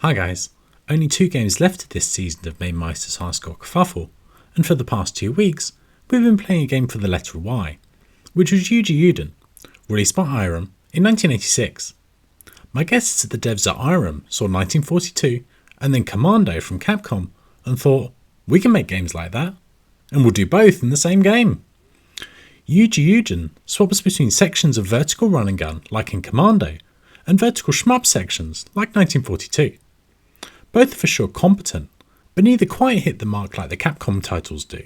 Hi guys, only 2 games left of this season of Mamemeister's High Score Kerfuffle, and for the past 2 weeks we've been playing a game for the letter Y, which was Yuji, released by Irem in 1986. My guess is that the devs at Irem saw 1942 and then Commando from Capcom and thought, we can make games like that, and we'll do both in the same game. Yuji swaps between sections of vertical run and gun like in Commando and vertical shmup sections like 1942. Both are for sure competent, but neither quite hit the mark like the Capcom titles do.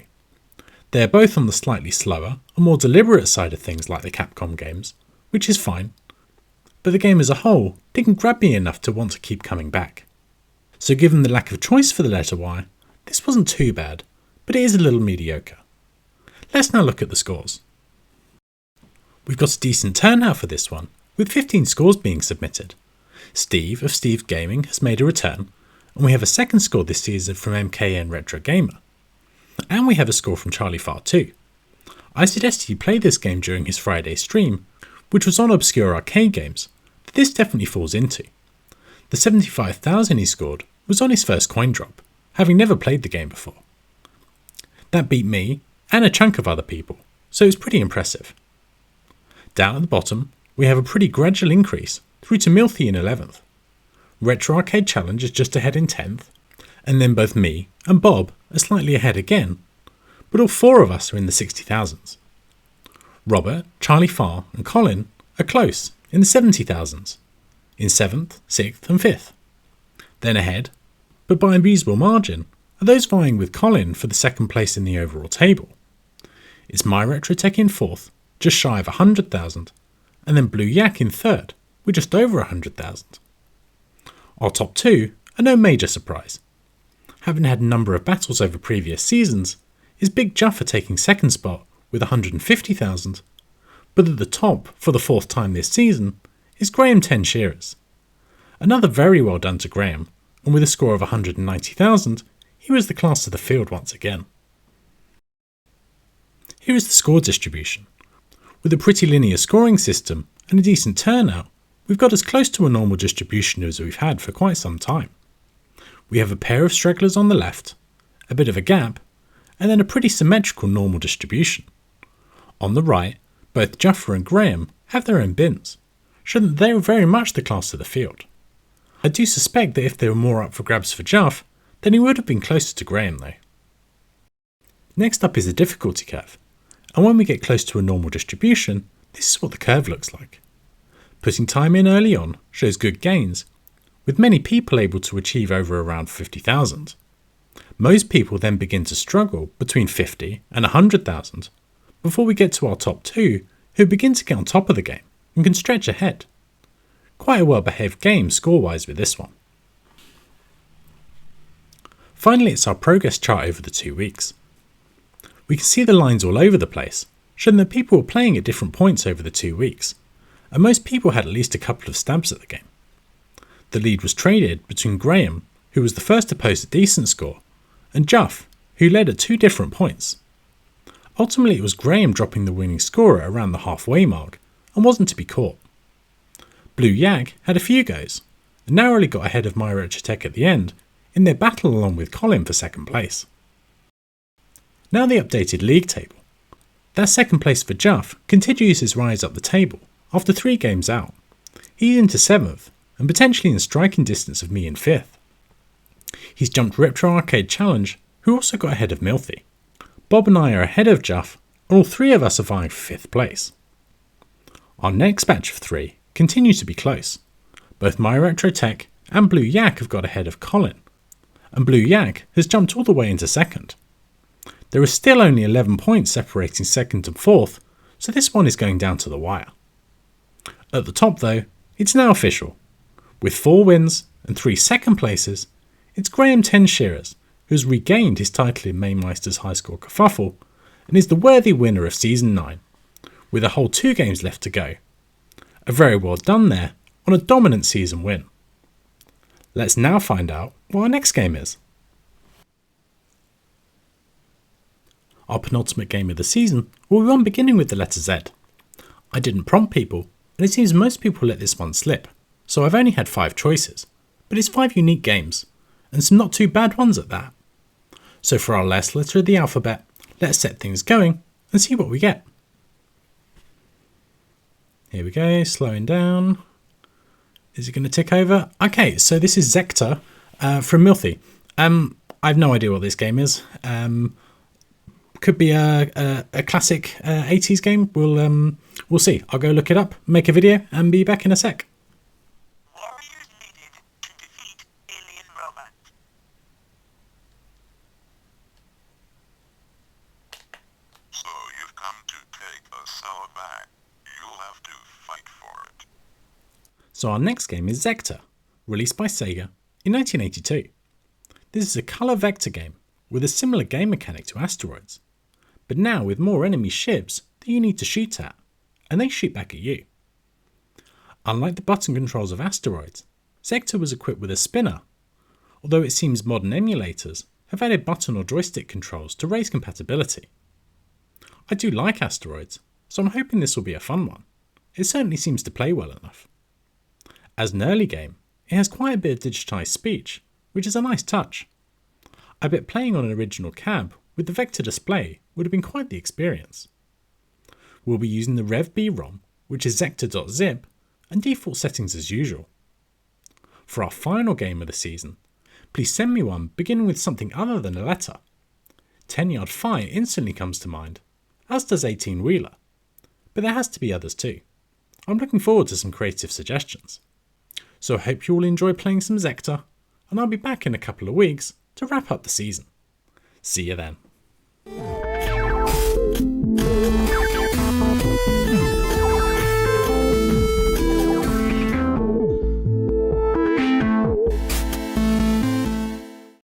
They are both on the slightly slower and more deliberate side of things like the Capcom games, which is fine, but the game as a whole didn't grab me enough to want to keep coming back. So given the lack of choice for the letter Y, this wasn't too bad, but it is a little mediocre. Let's now look at the scores. We've got a decent turnout for this one, with 15 scores being submitted. Steve of Steve Gaming has made a return, and we have a second score this season from MKN Retro Gamer. And we have a score from Charlie Farr too. I suggested he play this game during his Friday stream, which was on obscure arcade games, that this definitely falls into. The 75,000 he scored was on his first coin drop, having never played the game before. That beat me, and a chunk of other people, so it was pretty impressive. Down at the bottom, we have a pretty gradual increase through to Milthy in 11th. Retro Arcade Challenge is just ahead in 10th, and then both me and Bob are slightly ahead again, but all 4 of us are in the 60,000s. Robert, Charlie Farr and Colin are close in the 70,000s, in 7th, 6th and 5th. Then ahead, but by a reasonable margin, are those vying with Colin for the second place in the overall table. It's My Retro Tech in 4th, just shy of 100,000, and then Blue Yak in 3rd, with just over 100,000. Our top 2 are no major surprise. Having had a number of battles over previous seasons, is Big Juffer taking 2nd spot with 150,000, but at the top for the 4th time this season is Graham 10 Shearers. Another very well done to Graham, and with a score of 190,000, he was the class of the field once again. Here is the score distribution. With a pretty linear scoring system and a decent turnout, we've got as close to a normal distribution as we've had for quite some time. We have a pair of stragglers on the left, a bit of a gap, and then a pretty symmetrical normal distribution. On the right, both Juffer and Graham have their own bins, showing that they are very much the class of the field. I do suspect that if they were more up for grabs for Juff, then he would have been closer to Graham though. Next up is the difficulty curve, and when we get close to a normal distribution, this is what the curve looks like. Putting time in early on shows good gains, with many people able to achieve over around 50,000. Most people then begin to struggle between 50 and 100,000 before we get to our top 2 who begin to get on top of the game and can stretch ahead. Quite a well behaved game score-wise with this one. Finally, it's our progress chart over the 2 weeks. We can see the lines all over the place, showing that people were playing at different points over the 2 weeks, and most people had at least a couple of stabs at the game. The lead was traded between Graham, who was the first to post a decent score, and Juff, who led at 2 different points. Ultimately, it was Graham dropping the winning score at around the halfway mark, and wasn't to be caught. Blue Yak had a few goes, and narrowly got ahead of My Retro Tech at the end, in their battle along with Colin for 2nd place. Now the updated league table. That 2nd place for Juff continues his rise up the table after 3 games out. He's into 7th and potentially in striking distance of me in 5th. He's jumped Retro Arcade Challenge, who also got ahead of Milthy. Bob and I are ahead of Juff, and all 3 of us are vying for 5th place. Our next batch of 3 continue to be close. Both My Retro Tech and Blue Yak have got ahead of Colin, and Blue Yak has jumped all the way into 2nd. There is still only 11 points separating 2nd and 4th, so this one is going down to the wire. At the top though, it's now official. With 4 wins and 3 2nd places, it's Graham 10 Shearers, who has regained his title in Mamemeister's High Score Kerfuffle, and is the worthy winner of Season 9, with a whole 2 games left to go. A very well done there on a dominant season win. Let's now find out what our next game is. Our penultimate game of the season will be one beginning with the letter Z. I didn't prompt people, and it seems most people let this one slip, so I've only had 5 choices, but it's 5 unique games, and some not too bad ones at that. So for our last letter of the alphabet, let's set things going and see what we get. Here we go, slowing down. Is it going to tick over? Okay, so this is Zektor from Milthy. I have no idea what this game is. Could be a classic 80s game. We'll see. I'll go look it up, make a video, and be back in a sec. Warriors needed to defeat alien robots. So you've come to take a cell back. You'll have to fight for it. So our next game is Zektor, released by Sega in 1982. This is a colour vector game with a similar game mechanic to Asteroids, but now with more enemy ships that you need to shoot at, and they shoot back at you. Unlike the button controls of Asteroids, Zektor was equipped with a spinner, although it seems modern emulators have added button or joystick controls to raise compatibility. I do like Asteroids, so I'm hoping this will be a fun one. It certainly seems to play well enough. As an early game, it has quite a bit of digitised speech, which is a nice touch. I bet playing on an original cab with the vector display would have been quite the experience. We'll be using the Rev B ROM, which is zektor.zip, and default settings as usual. For our final game of the season, please send me one beginning with something other than a letter. 10-Yard Fire instantly comes to mind, as does 18-Wheeler, but there has to be others too. I'm looking forward to some creative suggestions. So I hope you all enjoy playing some Zektor, and I'll be back in a couple of weeks to wrap up the season. See you then.